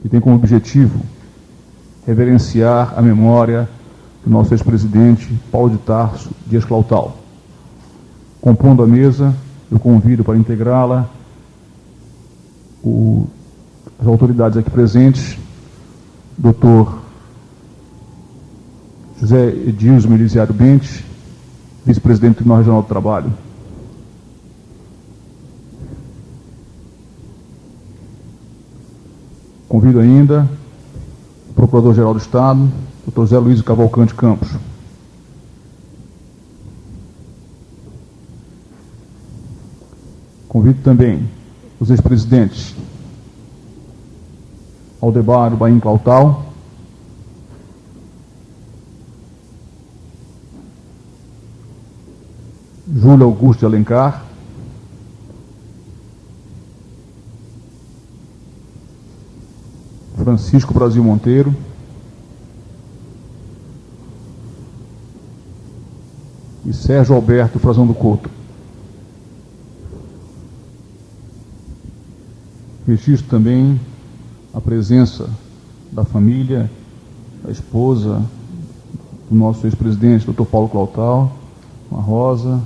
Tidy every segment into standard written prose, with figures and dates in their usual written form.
que tem como objetivo reverenciar a memória do nosso ex-presidente Paulo de Tarso Dias Clautal. Compondo a mesa, eu convido para integrá-la as autoridades aqui presentes, Dr. José Edilson Melisiário Bentes, vice-presidente do Tribunal Regional do Trabalho. Convido ainda o Procurador-Geral do Estado, Dr. Zé Luiz Cavalcante Campos. Convido também os ex-presidentes Aldebário Baim Clautal, Júlio Augusto de Alencar, Francisco Brasil Monteiro, e Sérgio Alberto Frazão do Couto. Registro também a presença da família, da esposa do nosso ex-presidente, Dr. Paulo Clautal, a Rosa,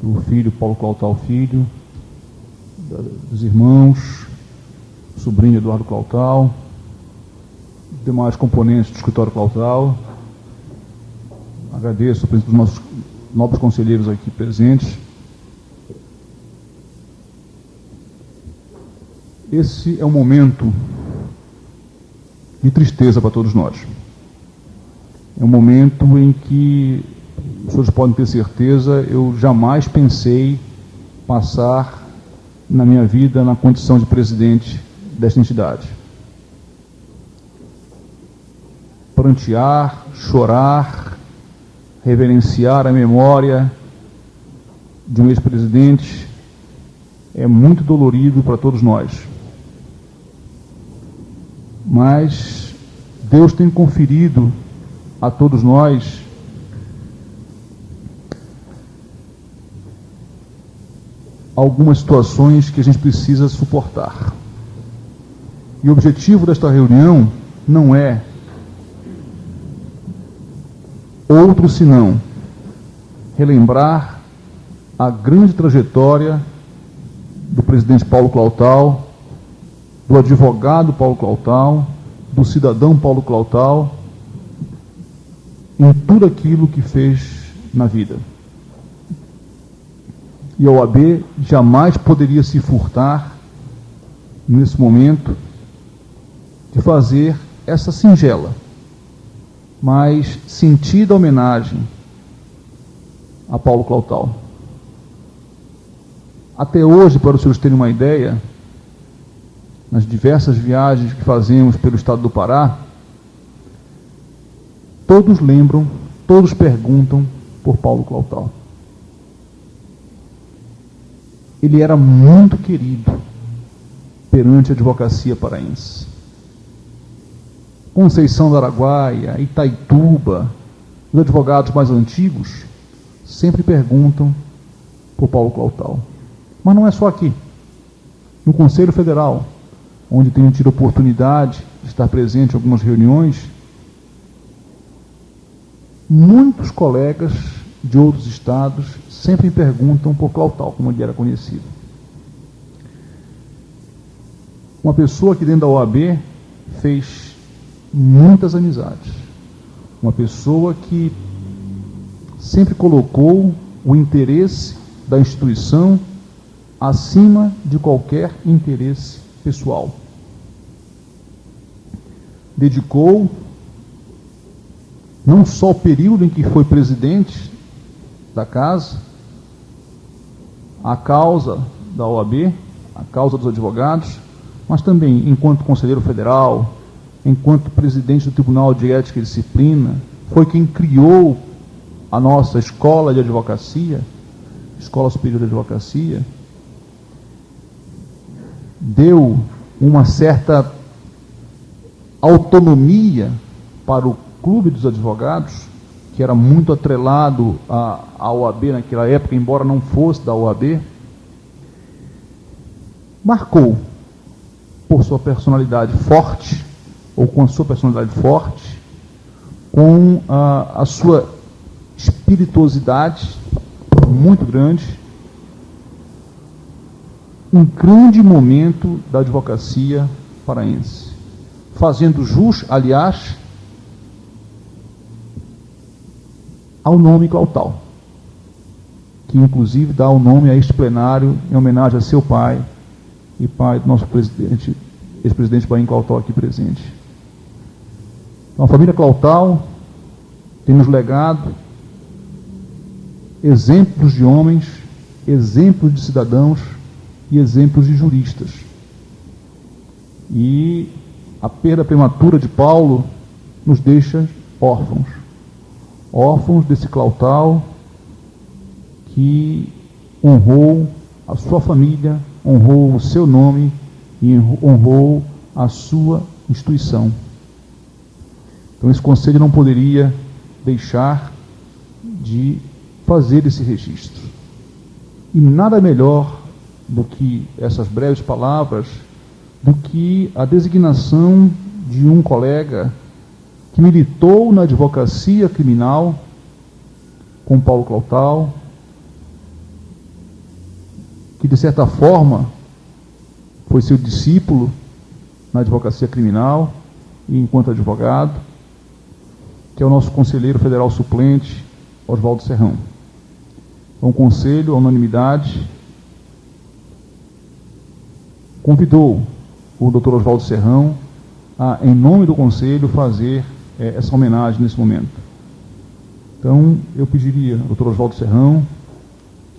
do filho Paulo Clautal Filho, dos irmãos, sobrinho Eduardo Clautal, demais componentes do escritório Clautal. Agradeço a presença dos nossos nobres conselheiros aqui presentes. Esse é um momento de tristeza para todos nós. É um momento em que, os senhores podem ter certeza, eu jamais pensei passar na minha vida na condição de presidente desta entidade. Prantear, chorar, reverenciar a memória de um ex-presidente é muito dolorido para todos nós. Mas Deus tem conferido a todos nós algumas situações que a gente precisa suportar. E o objetivo desta reunião não é outro senão relembrar a grande trajetória do presidente Paulo Clautal, do advogado Paulo Clautal, do cidadão Paulo Clautal, em tudo aquilo que fez na vida. E a OAB jamais poderia se furtar, nesse momento, de fazer essa singela, mas sentida homenagem a Paulo Clautal. Até hoje, para os senhores terem uma ideia, nas diversas viagens que fazemos pelo estado do Pará, todos lembram, todos perguntam por Paulo Clautal. Ele era muito querido perante a advocacia paraense. Conceição do Araguaia, Itaituba, os advogados mais antigos sempre perguntam por Paulo Clautal. Mas não é só aqui. No Conselho Federal, onde tenho tido a oportunidade de estar presente em algumas reuniões, muitos colegas de outros estados sempre perguntam por Clautal, como ele era conhecido. Uma pessoa que dentro da OAB fez muitas amizades. Uma pessoa que sempre colocou o interesse da instituição acima de qualquer interesse pessoal. Dedicou não só o período em que foi presidente da casa, à causa da OAB, à causa dos advogados, mas também enquanto conselheiro federal, enquanto presidente do Tribunal de Ética e Disciplina, foi quem criou a nossa Escola de Advocacia, Escola Superior de Advocacia, deu uma certa autonomia para o Clube dos Advogados, que era muito atrelado à OAB naquela época, embora não fosse da OAB, marcou por sua personalidade forte, ou com a sua personalidade forte, com a sua espirituosidade muito grande, um grande momento da advocacia paraense, fazendo jus, aliás, ao nome Clautal, que inclusive dá o nome a este plenário em homenagem a seu pai e pai do nosso presidente, ex-presidente Paim Clautal aqui presente. Então, a família Clautal tem nos legado exemplos de homens, exemplos de cidadãos e exemplos de juristas. E a perda prematura de Paulo nos deixa órfãos. Órfãos desse Clautal que honrou a sua família, honrou o seu nome e honrou a sua instituição. Então esse conselho não poderia deixar de fazer esse registro. E nada melhor do que essas breves palavras, do que a designação de um colega que militou na advocacia criminal com Paulo Clautal, que de certa forma foi seu discípulo na advocacia criminal e enquanto advogado, que é o nosso conselheiro federal suplente, Oswaldo Serrão. Então, o conselho, a unanimidade, convidou o doutor Oswaldo Serrão a, em nome do conselho, fazer essa homenagem nesse momento. Então, eu pediria ao doutor Oswaldo Serrão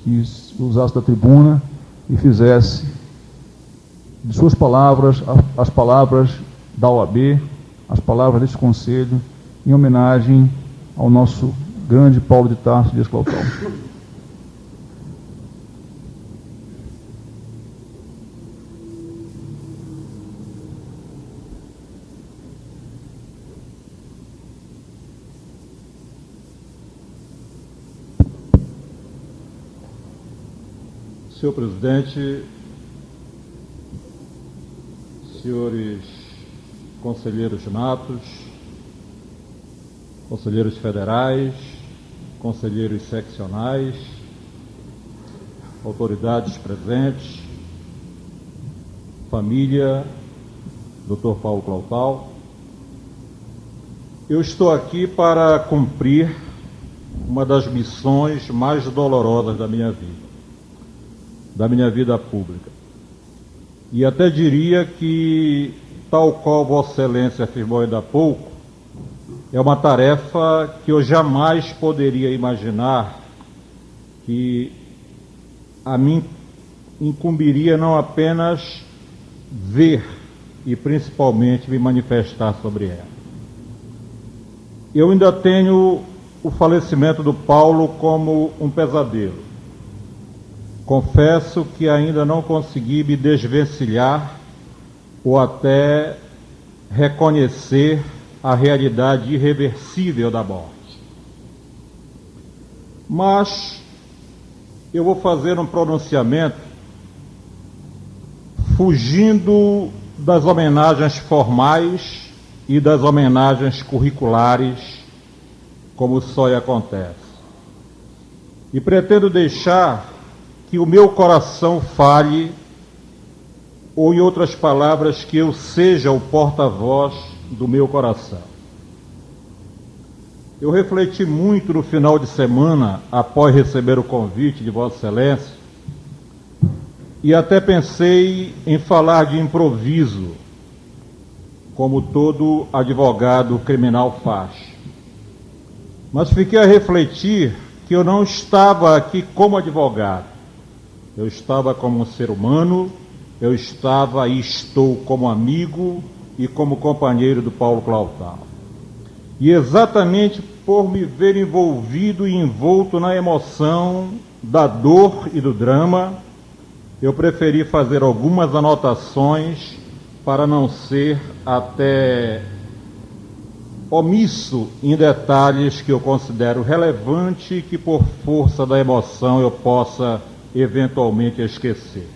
que usasse da tribuna e fizesse de suas palavras as palavras da OAB, as palavras deste conselho, em homenagem ao nosso grande Paulo de Tarso Dias Clautal. Senhor presidente, senhores conselheiros natos, conselheiros federais, conselheiros seccionais, autoridades presentes, família, Dr. Paulo Clautal, eu estou aqui para cumprir uma das missões mais dolorosas da minha vida pública. E até diria que, tal qual Vossa Excelência afirmou ainda há pouco, é uma tarefa que eu jamais poderia imaginar que a mim incumbiria não apenas ver e principalmente me manifestar sobre ela. Eu ainda tenho o falecimento do Paulo como um pesadelo. Confesso que ainda não consegui me desvencilhar ou até reconhecer a realidade irreversível da morte. Mas eu vou fazer um pronunciamento fugindo das homenagens formais e das homenagens curriculares, como só acontece. E pretendo deixar que o meu coração fale, ou em outras palavras, que eu seja o porta-voz do meu coração. Eu refleti muito no final de semana, após receber o convite de Vossa Excelência, e até pensei em falar de improviso, como todo advogado criminal faz. Mas fiquei a refletir que eu não estava aqui como advogado, eu estava como um ser humano, eu estava e estou como amigo e como companheiro do Paulo Clautal. E exatamente por me ver envolvido e envolto na emoção da dor e do drama, eu preferi fazer algumas anotações para não ser até omisso em detalhes que eu considero relevante e que por força da emoção eu possa eventualmente esquecer.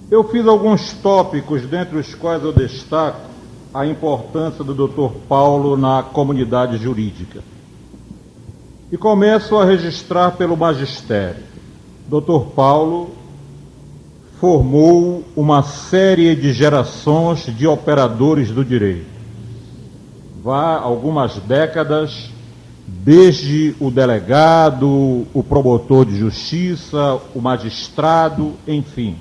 Eu fiz alguns tópicos, dentre os quais eu destaco a importância do Dr. Paulo na comunidade jurídica. E começo a registrar pelo magistério. Dr. Paulo formou uma série de gerações de operadores do direito. Vá algumas décadas, desde o delegado, o promotor de justiça, o magistrado, enfim.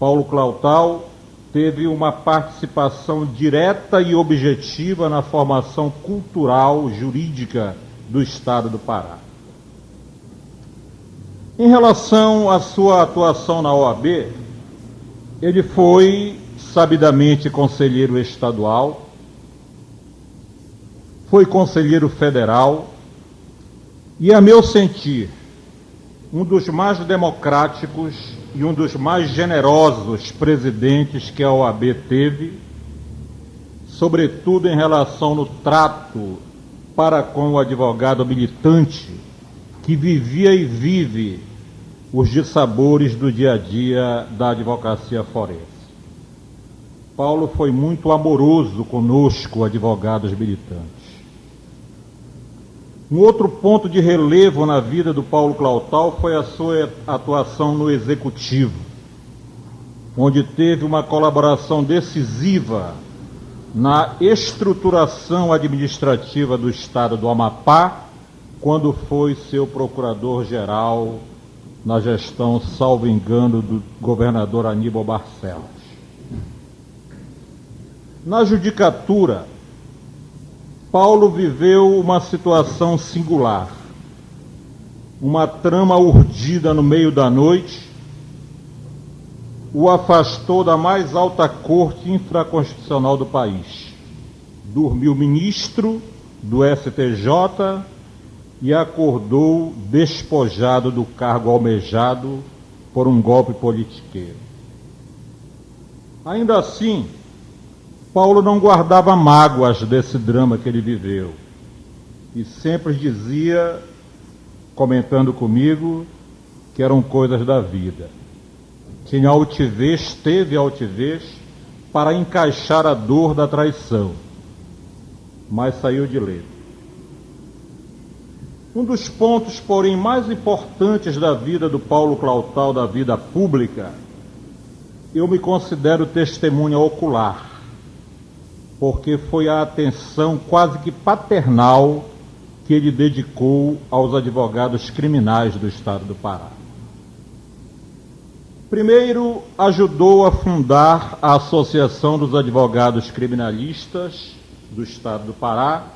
Paulo Clautal teve uma participação direta e objetiva na formação cultural jurídica do Estado do Pará. Em relação à sua atuação na OAB, ele foi sabidamente conselheiro estadual, foi conselheiro federal e, a meu sentir, um dos mais democráticos e um dos mais generosos presidentes que a OAB teve, sobretudo em relação no trato para com o advogado militante que vivia e vive os dissabores do dia a dia da advocacia forense. Paulo foi muito amoroso conosco, advogados militantes. Um outro ponto de relevo na vida do Paulo Clautal foi a sua atuação no Executivo, onde teve uma colaboração decisiva na estruturação administrativa do Estado do Amapá, quando foi seu procurador-geral na gestão, salvo engano, do governador Aníbal Barcelos. Na judicatura, Paulo viveu uma situação singular, uma trama urdida no meio da noite, o afastou da mais alta corte infraconstitucional do país. Dormiu ministro do STJ e acordou despojado do cargo almejado por um golpe politiqueiro. Ainda assim, Paulo não guardava mágoas desse drama que ele viveu e sempre dizia, comentando comigo, que eram coisas da vida. Tinha altivez, teve altivez para encaixar a dor da traição, mas saiu de letra. Um dos pontos, porém, mais importantes da vida do Paulo Clautal, da vida pública, eu me considero testemunha ocular, porque foi a atenção quase que paternal que ele dedicou aos advogados criminais do Estado do Pará. Primeiro, ajudou a fundar a Associação dos Advogados Criminalistas do Estado do Pará,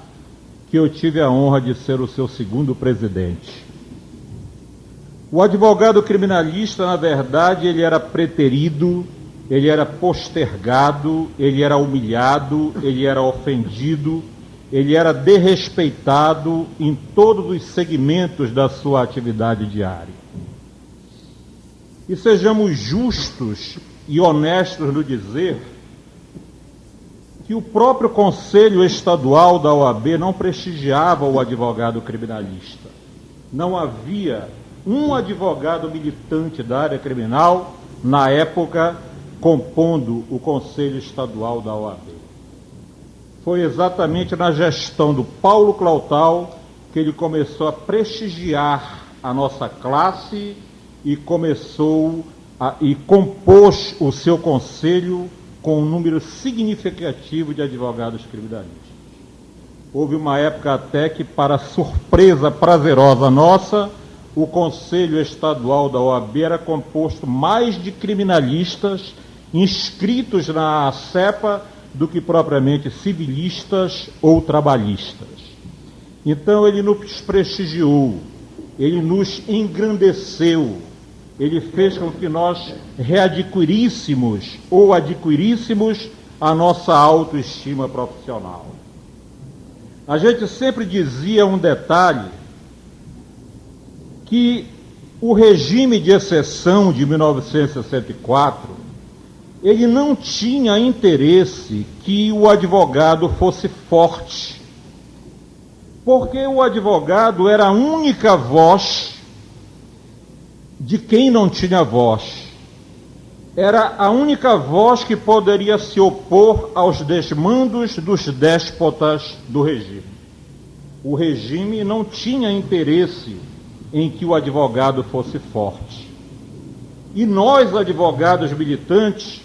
que eu tive a honra de ser o seu segundo presidente. O advogado criminalista, na verdade, ele era preterido, ele era postergado, ele era humilhado, ele era ofendido, ele era desrespeitado em todos os segmentos da sua atividade diária. E sejamos justos e honestos no dizer que o próprio Conselho Estadual da OAB não prestigiava o advogado criminalista. Não havia um advogado militante da área criminal, na época, compondo o Conselho Estadual da OAB. Foi exatamente na gestão do Paulo Clautal que ele começou a prestigiar a nossa classe e compôs o seu conselho com um número significativo de advogados criminalistas. Houve uma época até que, para surpresa prazerosa nossa, o Conselho Estadual da OAB era composto mais de criminalistas inscritos na CEPA do que propriamente civilistas ou trabalhistas. Então ele nos prestigiou, ele nos engrandeceu, ele fez com que nós readquiríssemos ou adquiríssemos a nossa autoestima profissional. A gente sempre dizia um detalhe, que o regime de exceção de 1964, ele não tinha interesse que o advogado fosse forte, porque o advogado era a única voz de quem não tinha voz. era a única voz que poderia se opor aos desmandos dos déspotas do regime. O regime não tinha interesse em que o advogado fosse forte. E nós, advogados militantes,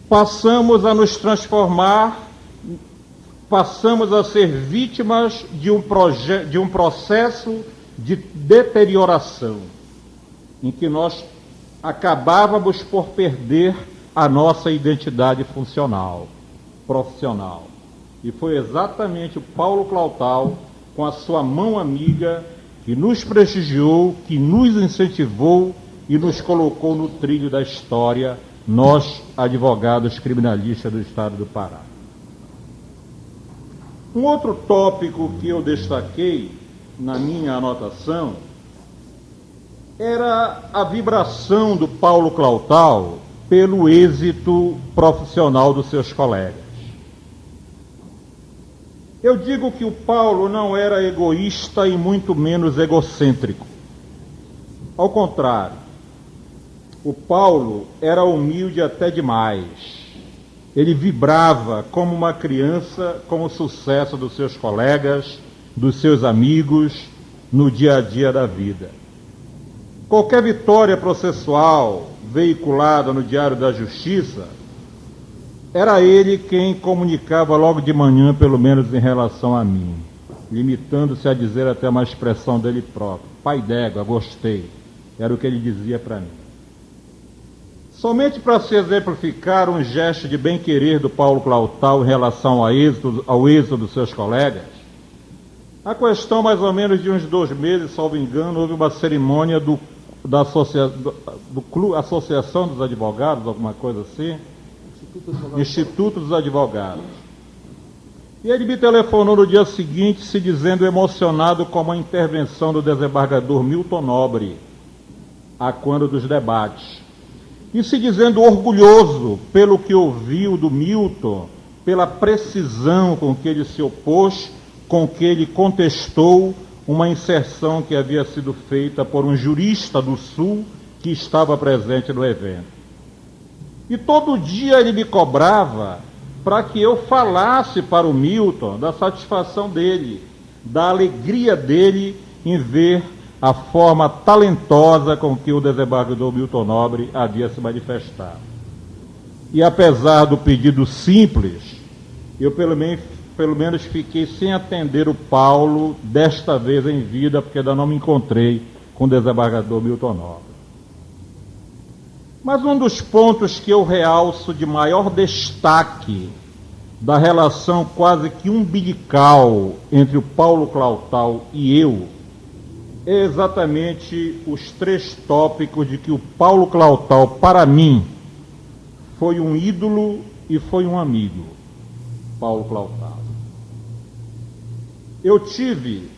passamos a nos transformar, passamos a ser vítimas de um processo de deterioração, em que nós acabávamos por perder a nossa identidade funcional, profissional. E foi exatamente o Paulo Clautal, com a sua mão amiga, que nos prestigiou, que nos incentivou e nos colocou no trilho da história, nós, advogados criminalistas do Estado do Pará. Um outro tópico que eu destaquei na minha anotação era a vibração do Paulo Clautal pelo êxito profissional dos seus colegas. Eu digo que o Paulo não era egoísta e muito menos egocêntrico. Ao contrário, o Paulo era humilde até demais. Ele vibrava como uma criança com o sucesso dos seus colegas, dos seus amigos, no dia a dia da vida. Qualquer vitória processual veiculada no Diário da Justiça, era ele quem comunicava logo de manhã, pelo menos em relação a mim, limitando-se a dizer até uma expressão dele próprio: pai d'égua, gostei. Era o que ele dizia para mim. Somente para se exemplificar um gesto de bem-querer do Paulo Clautal em relação ao êxito dos seus colegas, a questão, mais ou menos de uns 2 meses, salvo engano, houve uma cerimônia da Associação dos Advogados, alguma coisa assim, Instituto dos Advogados. E ele me telefonou no dia seguinte, se dizendo emocionado com a intervenção do desembargador Milton Nobre, a quando dos debates, e se dizendo orgulhoso pelo que ouviu do Milton, pela precisão com que ele se opôs, com que ele contestou uma inserção que havia sido feita por um jurista do Sul que estava presente no evento. E todo dia ele me cobrava para que eu falasse para o Milton da satisfação dele, da alegria dele em ver a forma talentosa com que o desembargador Milton Nobre havia se manifestado. E apesar do pedido simples, eu pelo menos fiquei sem atender o Paulo desta vez em vida, porque ainda não me encontrei com o desembargador Milton Nobre. Mas um dos pontos que eu realço de maior destaque da relação quase que umbilical entre o Paulo Clautal e eu é exatamente os 3 tópicos de que o Paulo Clautal, para mim, foi um ídolo e foi um amigo. Paulo Clautal. Eu tive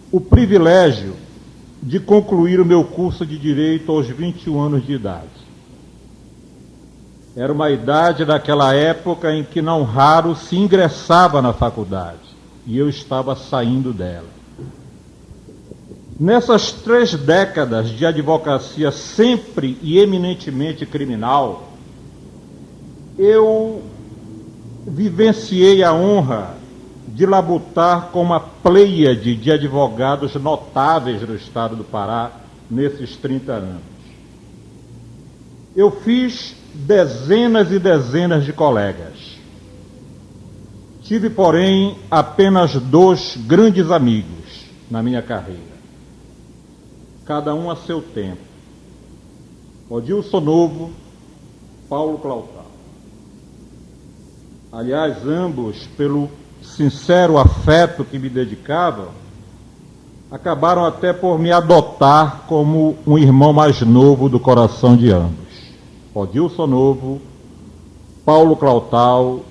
o privilégio de concluir o meu curso de Direito aos 21 anos de idade. Era uma idade daquela época em que não raro se ingressava na faculdade, e eu estava saindo dela. Nessas 3 décadas de advocacia sempre e eminentemente criminal, eu vivenciei a honra de labutar com uma pleiade de advogados notáveis do Estado do Pará nesses 30 anos. Eu fiz dezenas e dezenas de colegas. Tive, porém, apenas 2 grandes amigos na minha carreira, cada um a seu tempo: Odilson Novo, Paulo Clautal. Aliás, ambos, pelo sincero afeto que me dedicavam, acabaram até por me adotar como um irmão mais novo do coração de ambos. Odilson Novo, Paulo Clautal,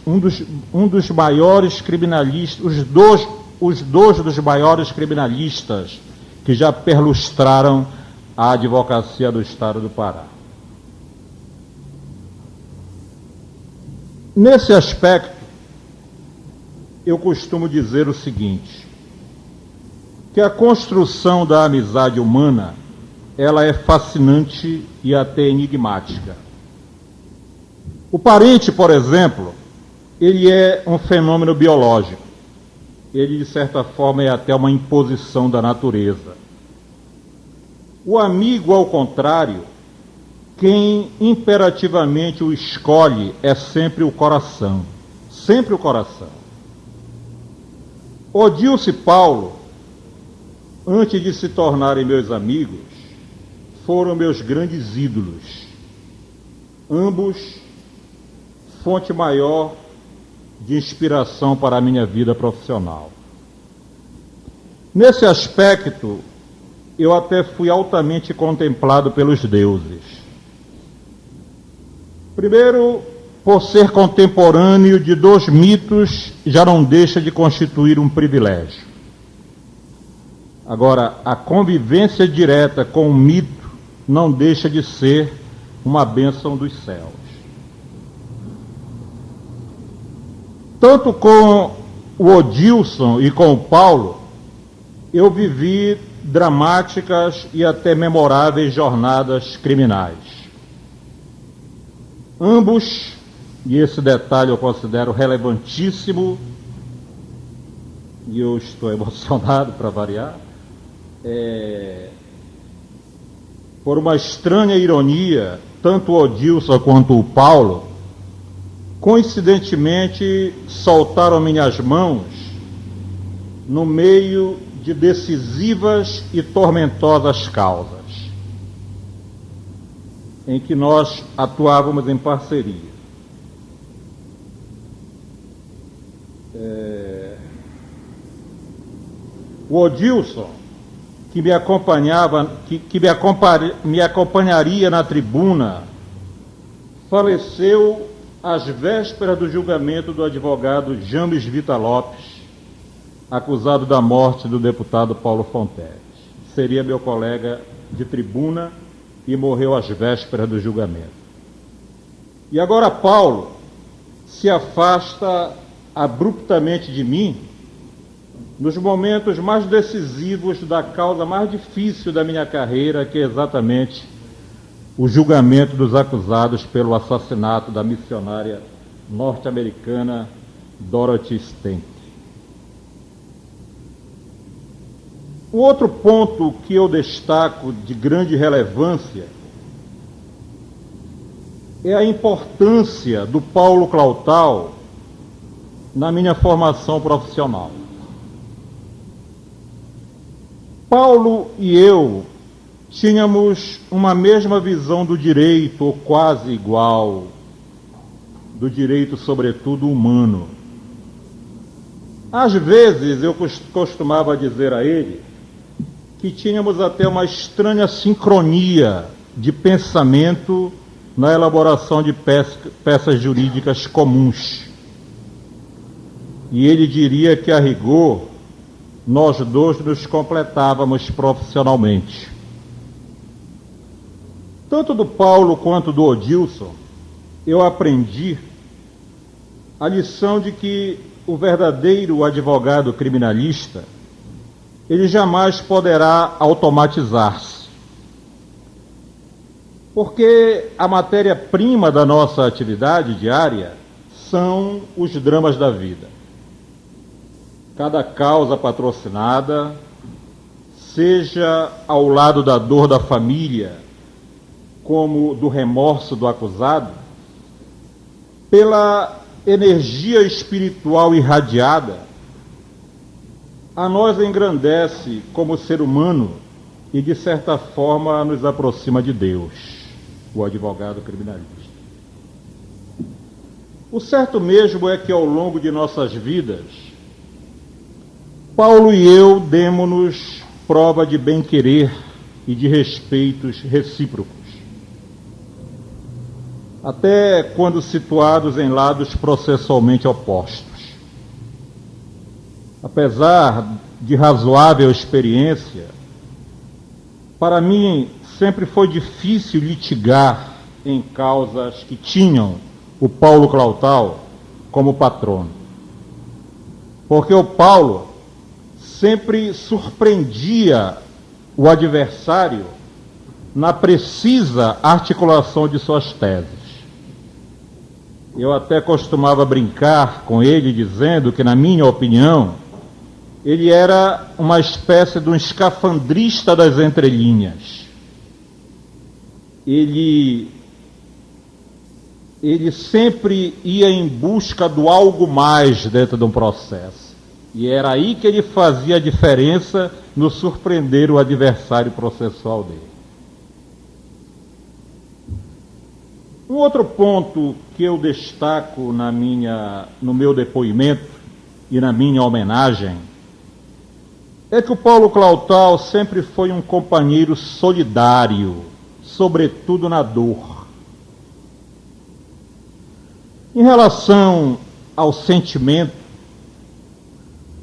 um dos maiores criminalistas, os dois dos maiores criminalistas que já perlustraram a advocacia do Estado do Pará. Nesse aspecto, eu costumo dizer o seguinte, que a construção da amizade humana ela é fascinante e até enigmática. O parente, por exemplo, ele é um fenômeno biológico. Ele, de certa forma, é até uma imposição da natureza. O amigo, ao contrário, quem imperativamente o escolhe é sempre o coração. Sempre o coração. Odilson e Paulo, antes de se tornarem meus amigos, foram meus grandes ídolos. Ambos, fonte maior de inspiração para a minha vida profissional. Nesse aspecto, eu até fui altamente contemplado pelos deuses. Primeiro, por ser contemporâneo de dois mitos, já não deixa de constituir um privilégio. Agora, a convivência direta com o mito não deixa de ser uma bênção dos céus. Tanto com o Odilson e com o Paulo, eu vivi dramáticas e até memoráveis jornadas criminais. Ambos, e esse detalhe eu considero relevantíssimo, e eu estou emocionado para variar, por uma estranha ironia, tanto o Odilson quanto o Paulo, coincidentemente, soltaram minhas mãos no meio de decisivas e tormentosas causas, em que nós atuávamos em parceria. O Odilson, que me acompanhava, me acompanharia na tribuna, faleceu às vésperas do julgamento do advogado James Vita Lopes, acusado da morte do deputado Paulo Fontes. Seria meu colega de tribuna e morreu às vésperas do julgamento. E agora Paulo se afasta abruptamente de mim nos momentos mais decisivos da causa mais difícil da minha carreira, que é exatamente o julgamento dos acusados pelo assassinato da missionária norte-americana Dorothy Stent. O outro ponto que eu destaco de grande relevância é a importância do Paulo Clautal na minha formação profissional. Paulo e eu tínhamos uma mesma visão do direito, ou quase igual, do direito, sobretudo, humano. Às vezes, eu costumava dizer a ele que tínhamos até uma estranha sincronia de pensamento na elaboração de peças jurídicas comuns. E ele diria que, a rigor, nós dois nos completávamos profissionalmente. Tanto do Paulo quanto do Odilson, eu aprendi a lição de que o verdadeiro advogado criminalista, ele jamais poderá automatizar-se. Porque a matéria-prima da nossa atividade diária são os dramas da vida. Cada causa patrocinada, seja ao lado da dor da família, como do remorso do acusado, pela energia espiritual irradiada, a nós engrandece como ser humano e, de certa forma, nos aproxima de Deus, o advogado criminalista. O certo mesmo é que, ao longo de nossas vidas, Paulo e eu demos-nos prova de bem-querer e de respeitos recíprocos, até quando situados em lados processualmente opostos. Apesar de razoável experiência, para mim sempre foi difícil litigar em causas que tinham o Paulo Clautal como patrono. Porque o Paulo sempre surpreendia o adversário na precisa articulação de suas teses. Eu até costumava brincar com ele dizendo que, na minha opinião, ele era uma espécie de um escafandrista das entrelinhas. Ele sempre ia em busca do algo mais dentro de um processo. E era aí que ele fazia a diferença no surpreender o adversário processual dele. Um outro ponto que eu destaco no meu depoimento e na minha homenagem é que o Paulo Clautal sempre foi um companheiro solidário, sobretudo na dor. Em relação ao sentimento,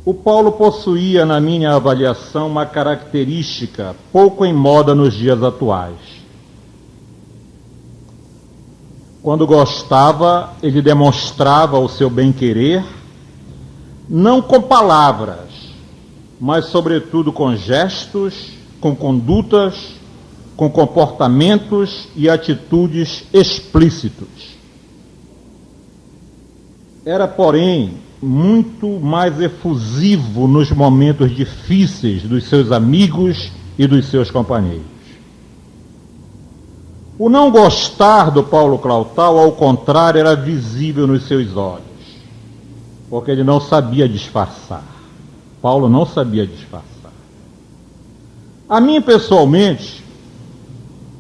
o Paulo possuía, na minha avaliação, uma característica pouco em moda nos dias atuais. Quando gostava, ele demonstrava o seu bem-querer, não com palavras, mas sobretudo com gestos, com condutas, com comportamentos e atitudes explícitos. Era, porém, muito mais efusivo nos momentos difíceis dos seus amigos e dos seus companheiros. O não gostar do Paulo Clautal, ao contrário, era visível nos seus olhos, porque ele não sabia disfarçar. Paulo não sabia disfarçar. A mim, pessoalmente,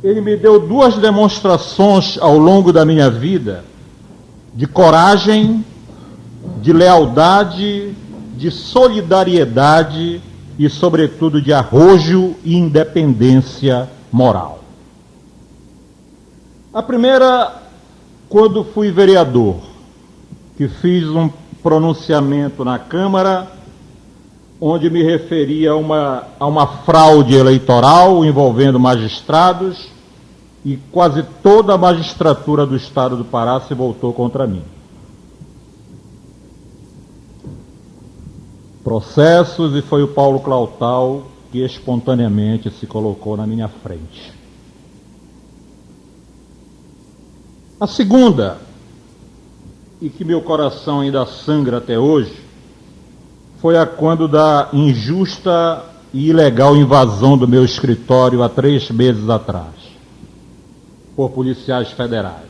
ele me deu duas demonstrações ao longo da minha vida de coragem, de lealdade, de solidariedade e, sobretudo, de arrojo e independência moral. A primeira, quando fui vereador, que fiz um pronunciamento na Câmara, onde me referia a uma fraude eleitoral envolvendo magistrados, e quase toda a magistratura do Estado do Pará se voltou contra mim. Processos, e foi o Paulo Clautal que espontaneamente se colocou na minha frente. A segunda, e que meu coração ainda sangra até hoje, foi a quando da injusta e ilegal invasão do meu escritório há 3 meses atrás, por policiais federais.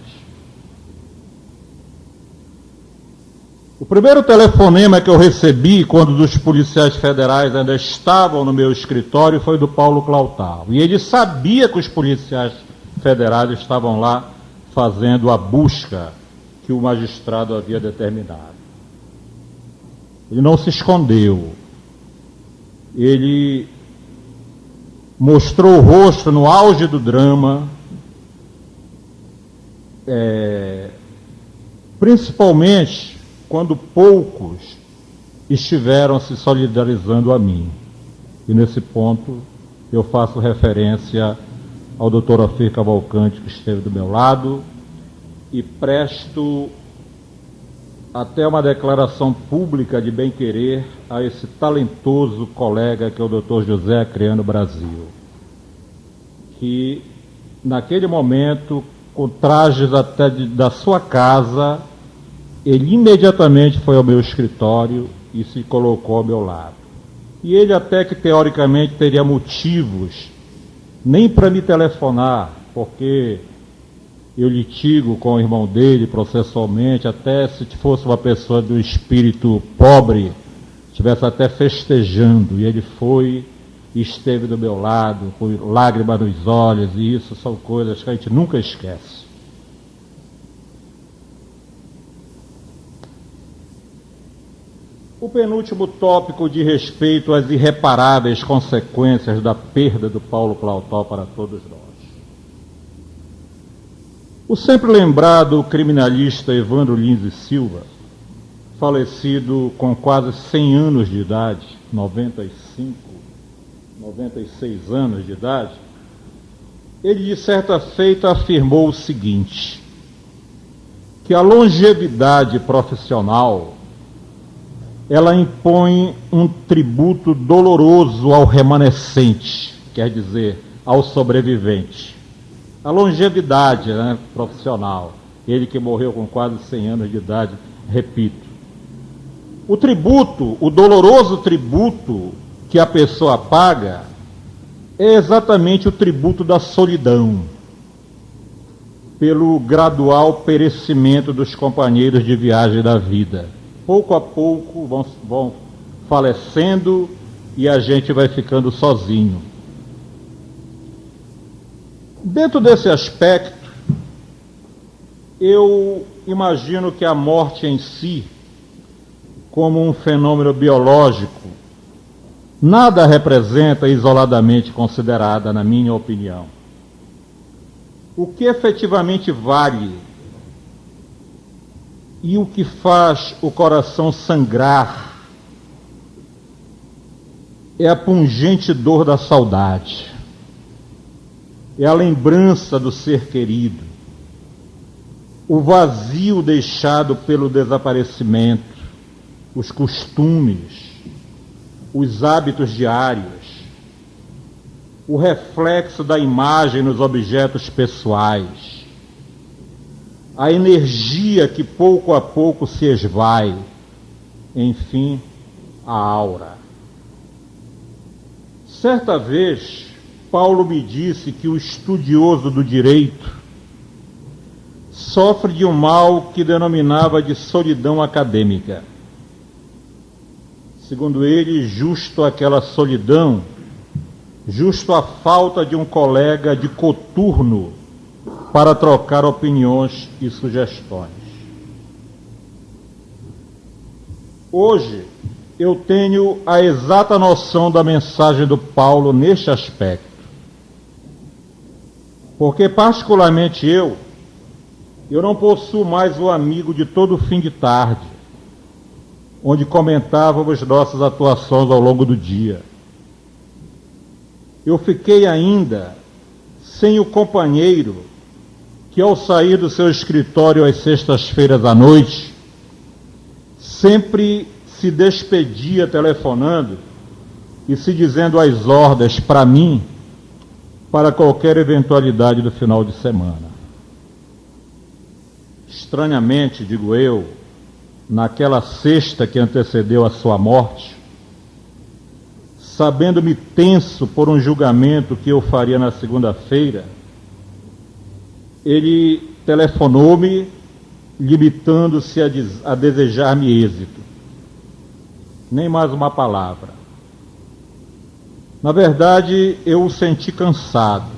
O primeiro telefonema que eu recebi quando os policiais federais ainda estavam no meu escritório foi do Paulo Clautal. E ele sabia que os policiais federais estavam lá fazendo a busca que o magistrado havia determinado. Ele não se escondeu. Ele mostrou o rosto no auge do drama, principalmente quando poucos estiveram se solidarizando a mim. E nesse ponto eu faço referência ao Dr. Ofir Cavalcante, que esteve do meu lado, e presto até uma declaração pública de bem-querer a esse talentoso colega que é o Dr. José Acreano Brasil, que naquele momento, com trajes até da sua casa, ele imediatamente foi ao meu escritório e se colocou ao meu lado. E ele até que teoricamente teria motivos nem para me telefonar, porque eu litigo com o irmão dele processualmente, até se fosse uma pessoa de um espírito pobre, estivesse até festejando, e ele foi e esteve do meu lado, com lágrimas nos olhos, e isso são coisas que a gente nunca esquece. O penúltimo tópico diz respeito às irreparáveis consequências da perda do Paulo Clautal para todos nós. O sempre lembrado criminalista Evandro Lins e Silva, falecido com quase 100 anos de idade, 96 anos de idade, ele de certa feita afirmou o seguinte, que a longevidade profissional ela impõe um tributo doloroso ao remanescente, quer dizer, ao sobrevivente. a longevidade, né, profissional. Ele que morreu com quase 100 anos de idade, repito. O tributo, o doloroso tributo que a pessoa paga é exatamente o tributo da solidão, pelo gradual perecimento dos companheiros de viagem da vida. Pouco a pouco vão falecendo e a gente vai ficando sozinho. Dentro desse aspecto, eu imagino que a morte em si, como um fenômeno biológico, nada representa isoladamente considerada, na minha opinião. O que efetivamente vale e o que faz o coração sangrar é a pungente dor da saudade, é a lembrança do ser querido, o vazio deixado pelo desaparecimento, os costumes, os hábitos diários, o reflexo da imagem nos objetos pessoais, a energia que pouco a pouco se esvai, enfim, a aura. Certa vez, Paulo me disse que o estudioso do direito sofre de um mal que denominava de solidão acadêmica. Segundo ele, justo aquela solidão, justo a falta de um colega de coturno para trocar opiniões e sugestões. Hoje, eu tenho a exata noção da mensagem do Paulo neste aspecto. Porque, particularmente eu não possuo mais o amigo de todo fim de tarde, onde comentávamos nossas atuações ao longo do dia. Eu fiquei ainda sem o companheiro que, ao sair do seu escritório às sextas-feiras à noite, sempre se despedia telefonando e se dizendo as ordens para mim, para qualquer eventualidade do final de semana. Estranhamente, digo eu, naquela sexta que antecedeu a sua morte, sabendo-me tenso por um julgamento que eu faria na segunda-feira, ele telefonou-me, limitando-se a desejar-me êxito. Nem mais uma palavra. Na verdade, eu o senti cansado.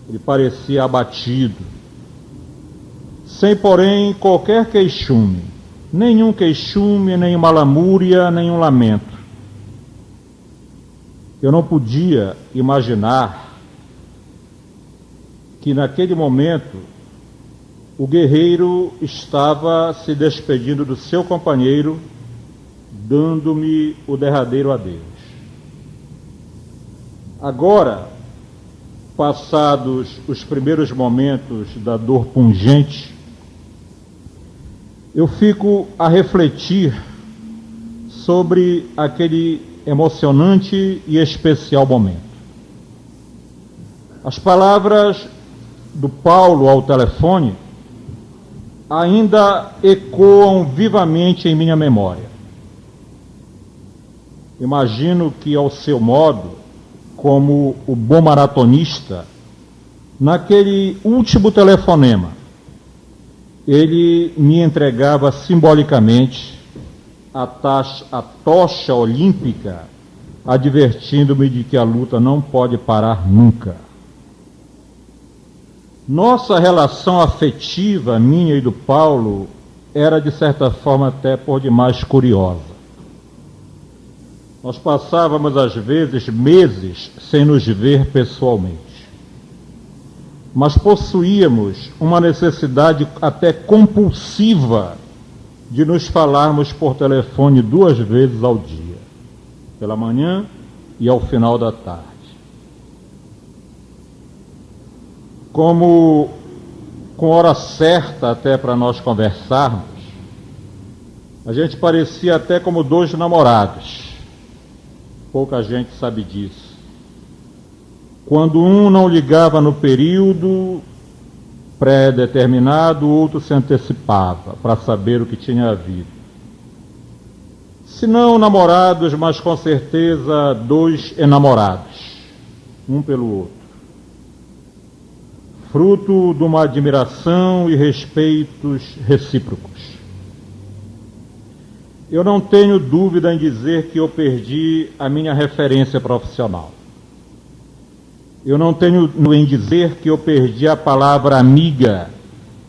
Ele parecia abatido, sem, porém, qualquer queixume. Nenhum queixume, nenhuma lamúria, nenhum lamento. Eu não podia imaginar que naquele momento o guerreiro estava se despedindo do seu companheiro, dando-me o derradeiro adeus. Agora, passados os primeiros momentos da dor pungente, eu fico a refletir sobre aquele emocionante e especial momento. As palavras do Paulo ao telefone ainda ecoam vivamente em minha memória. Imagino que, ao seu modo, como o bom maratonista, naquele último telefonema, ele me entregava simbolicamente a tocha olímpica, advertindo-me de que a luta não pode parar nunca. Nossa relação afetiva, minha e do Paulo, era de certa forma até por demais curiosa. Nós passávamos às vezes meses sem nos ver pessoalmente, mas possuíamos uma necessidade até compulsiva de nos falarmos por telefone 2 vezes ao dia, pela manhã e ao final da tarde. Como com hora certa até para nós conversarmos, a gente parecia até como 2 namorados. Pouca gente sabe disso. Quando um não ligava no período pré-determinado, o outro se antecipava para saber o que tinha havido. Se não namorados, mas com certeza dois enamorados, um pelo outro. Fruto de uma admiração e respeitos recíprocos. Eu não tenho dúvida em dizer que eu perdi a minha referência profissional. Eu não tenho em dizer que eu perdi a palavra amiga,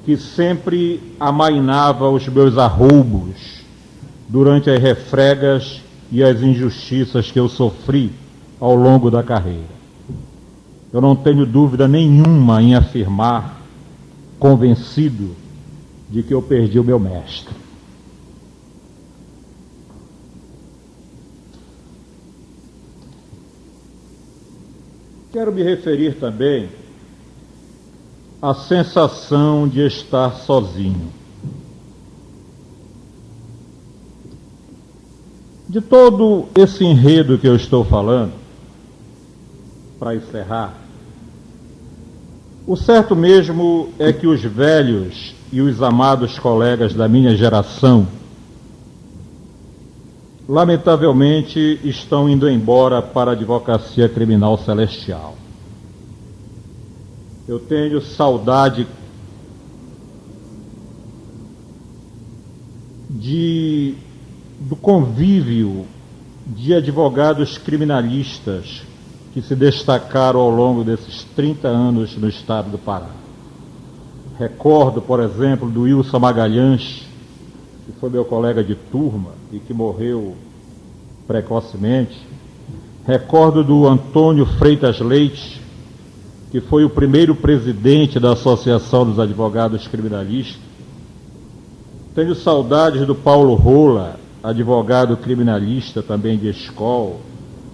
que sempre amainava os meus arroubos durante as refregas e as injustiças que eu sofri ao longo da carreira. Eu não tenho dúvida nenhuma em afirmar, convencido de que eu perdi o meu mestre. Quero me referir também à sensação de estar sozinho. De todo esse enredo que eu estou falando, para encerrar, o certo mesmo é que os velhos e os amados colegas da minha geração, lamentavelmente, estão indo embora para a advocacia criminal celestial. Eu tenho saudade do convívio de advogados criminalistas que se destacaram ao longo desses 30 anos no estado do Pará. Recordo, por exemplo, do Wilson Magalhães, que foi meu colega de turma e que morreu precocemente. Recordo do Antônio Freitas Leite, que foi o primeiro presidente da Associação dos Advogados Criminalistas. Tenho saudades do Paulo Rola, advogado criminalista também de escola,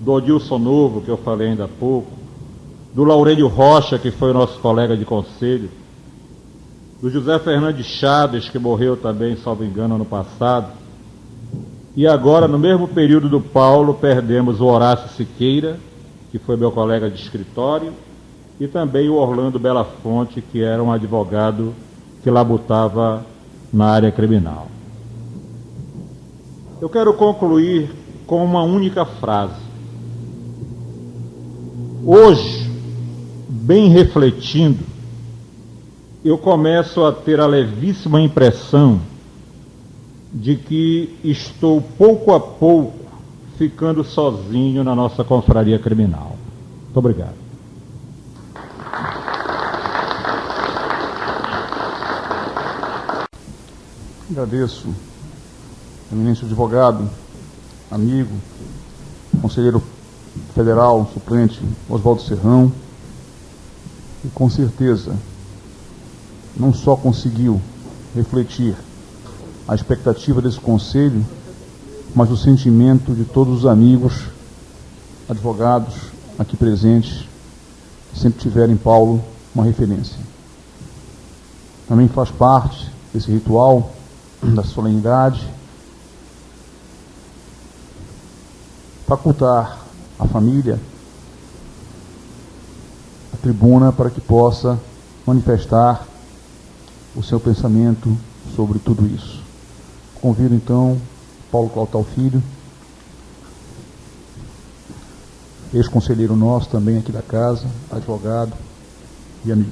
do Odilson Novo, que eu falei ainda há pouco, do Laurênio Rocha, que foi nosso colega de conselho, do José Fernandes Chaves, que morreu também, salvo engano, ano passado. E agora, no mesmo período do Paulo, perdemos o Horácio Siqueira, que foi meu colega de escritório, e também o Orlando Belafonte, que era um advogado que labutava na área criminal. Eu quero concluir com uma única frase. Hoje, bem refletindo, eu começo a ter a levíssima impressão de que estou pouco a pouco ficando sozinho na nossa confraria criminal. Muito obrigado. Agradeço, eminente advogado, amigo, conselheiro federal, suplente Oswaldo Serrão, e com certeza não só conseguiu refletir a expectativa desse conselho, mas o sentimento de todos os amigos, advogados aqui presentes, que sempre tiveram em Paulo uma referência. Também faz parte desse ritual da solenidade facultar à família a tribuna para que possa manifestar o seu pensamento sobre tudo isso. Convido então Paulo Clautal Filho, ex-conselheiro nosso também aqui da casa, advogado e amigo.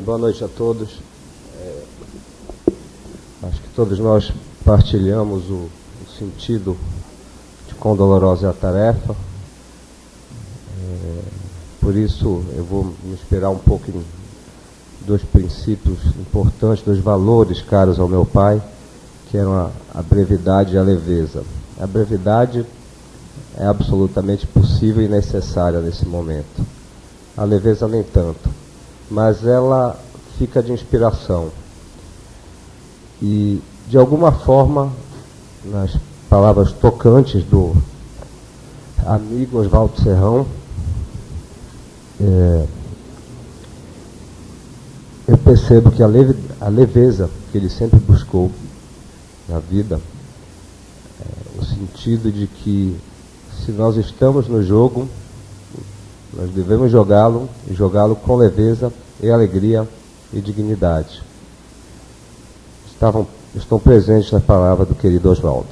Boa noite a todos. Acho que todos nós partilhamos o sentido de quão dolorosa é a tarefa. Por isso, eu vou me inspirar um pouco em dois princípios importantes, dois valores caros ao meu pai, que eram a brevidade e a leveza. A brevidade é absolutamente possível e necessária nesse momento. A leveza nem tanto, mas ela fica de inspiração. E, de alguma forma, nas palavras tocantes do amigo Oswaldo Serrão, eu percebo que a leveza que ele sempre buscou na vida, o sentido de que se nós estamos no jogo, nós devemos jogá-lo e jogá-lo com leveza e alegria e dignidade. Estão presentes na palavra do querido Oswaldo.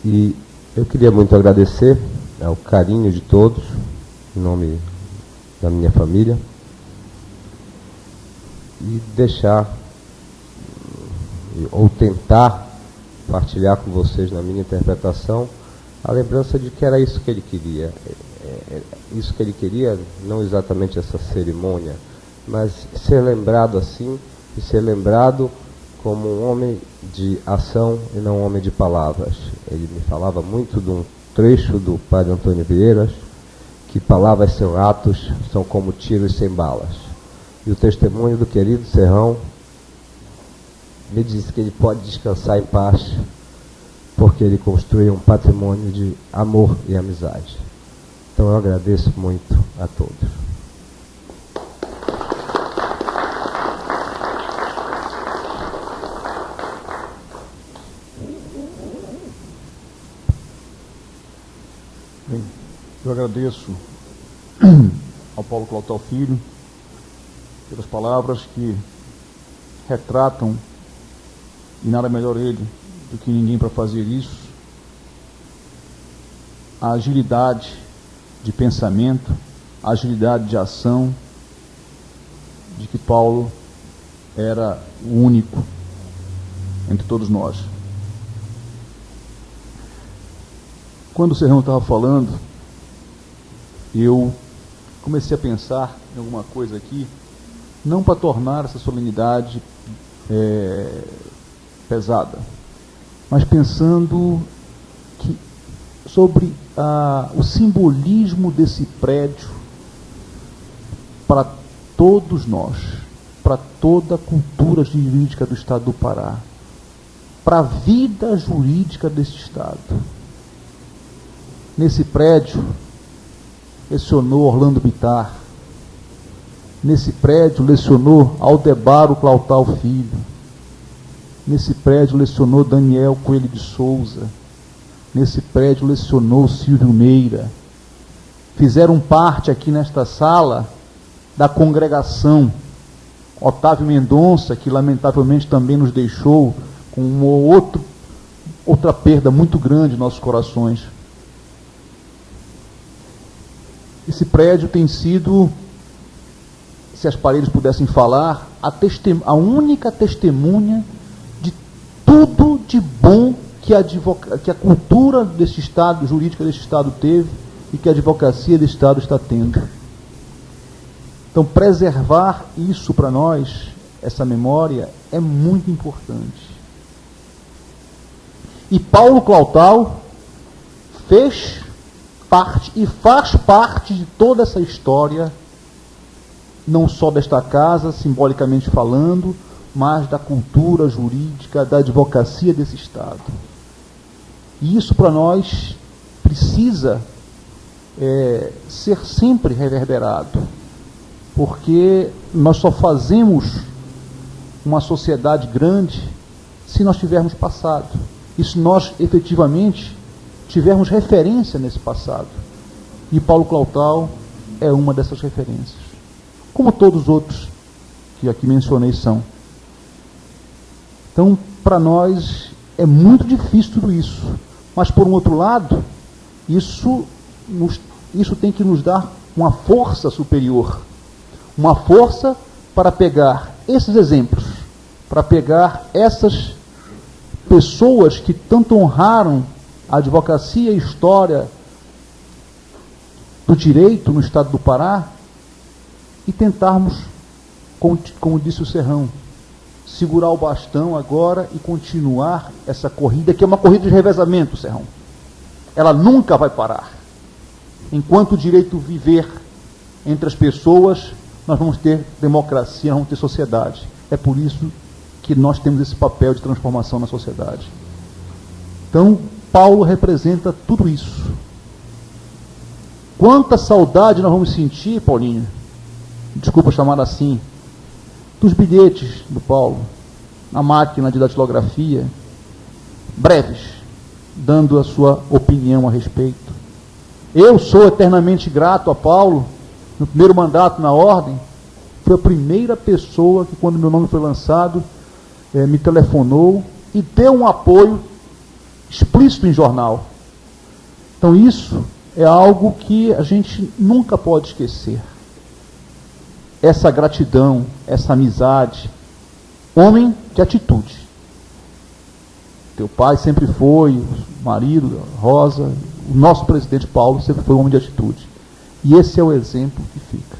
E eu queria muito agradecer ao carinho de todos, em nome da minha família, e deixar, ou tentar partilhar com vocês, na minha interpretação, a lembrança de que era isso que ele queria. Isso que ele queria, não exatamente essa cerimônia, mas ser lembrado assim, e ser lembrado como um homem de ação e não um homem de palavras. Ele me falava muito de um trecho do padre Antônio Vieiras, que palavras sem atos são como tiros sem balas. E o testemunho do querido Serrão me disse que ele pode descansar em paz, porque ele construiu um patrimônio de amor e amizade. Então eu agradeço muito a todos. Bem, eu agradeço ao Paulo Clautal Filho pelas palavras que retratam, e nada melhor ele do que ninguém para fazer isso, a agilidade de pensamento, a agilidade de ação, de que Paulo era o único entre todos nós. Quando o Serrão estava falando, eu comecei a pensar em alguma coisa aqui, não para tornar essa solenidade pesada, mas pensando sobre o simbolismo desse prédio para todos nós, para toda a cultura jurídica do Estado do Pará, para a vida jurídica desse Estado. Nesse prédio lecionou Orlando Bittar, nesse prédio lecionou Aldebaro Clautal Filho, nesse prédio lecionou Daniel Coelho de Souza, nesse prédio lecionou Silvio Meira. Fizeram parte aqui nesta sala da congregação Otávio Mendonça, que lamentavelmente também nos deixou com outra perda muito grande em nossos corações. Esse prédio tem sido, se as paredes pudessem falar, a única testemunha de tudo de bom que a cultura desse Estado, jurídica desse Estado teve e que a advocacia desse Estado está tendo. Então, preservar isso para nós, essa memória, é muito importante. E Paulo Clautal fez parte e faz parte de toda essa história, não só desta casa, simbolicamente falando, mas da cultura jurídica, da advocacia desse Estado. E isso para nós precisa ser sempre reverberado, porque nós só fazemos uma sociedade grande se nós tivermos passado, e se nós efetivamente tivermos referência nesse passado. E Paulo Clautal é uma dessas referências, como todos os outros que aqui mencionei são. Então, para nós é muito difícil tudo isso, mas por um outro lado, isso tem que nos dar uma força superior, uma força para pegar esses exemplos, para pegar essas pessoas que tanto honraram a advocacia e a história do direito no Estado do Pará e tentarmos, como disse o Serrão, segurar o bastão agora e continuar essa corrida, que é uma corrida de revezamento, Serrão. Ela nunca vai parar. Enquanto o direito viver entre as pessoas, nós vamos ter democracia, nós vamos ter sociedade. É por isso que nós temos esse papel de transformação na sociedade. Então, Paulo representa tudo isso. Quanta saudade nós vamos sentir, Paulinho, desculpa chamar assim, dos bilhetes do Paulo, na máquina de datilografia, breves, dando a sua opinião a respeito. Eu sou eternamente grato a Paulo, no primeiro mandato na ordem, foi a primeira pessoa que, quando meu nome foi lançado, me telefonou e deu um apoio explícito em jornal. Então isso é algo que a gente nunca pode esquecer. Essa gratidão, essa amizade, homem de atitude. Teu pai sempre foi, o marido, Rosa, o nosso presidente Paulo sempre foi um homem de atitude. E esse é o exemplo que fica.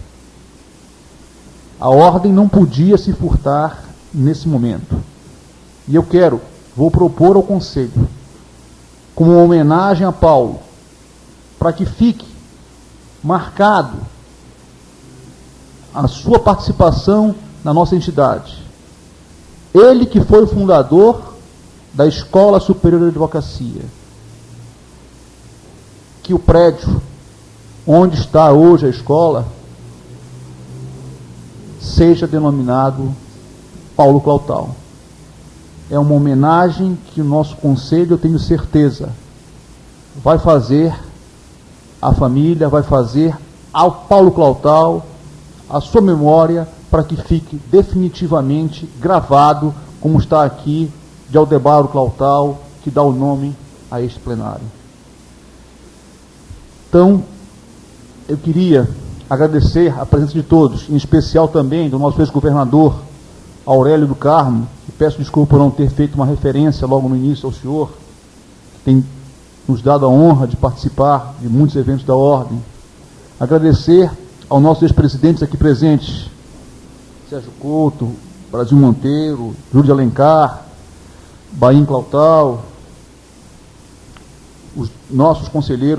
A ordem não podia se furtar nesse momento. E eu vou propor ao Conselho, como uma homenagem a Paulo, para que fique marcado a sua participação na nossa entidade. Ele que foi o fundador da Escola Superior de Advocacia. Que o prédio onde está hoje a escola seja denominado Paulo Clautal. É uma homenagem que o nosso conselho, eu tenho certeza, vai fazer à família, vai fazer ao Paulo Clautal, a sua memória, para que fique definitivamente gravado, como está aqui, de Aldebaro Clautal, que dá o nome a este plenário. Então, eu queria agradecer a presença de todos, em especial também do nosso ex-governador Aurélio do Carmo, e peço desculpa por não ter feito uma referência logo no início ao senhor, que tem nos dado a honra de participar de muitos eventos da ordem. Agradecer aos nossos ex-presidentes aqui presentes, Sérgio Couto, Brasil Monteiro, Júlio de Alencar, Baim Clautal, os nossos conselheiros,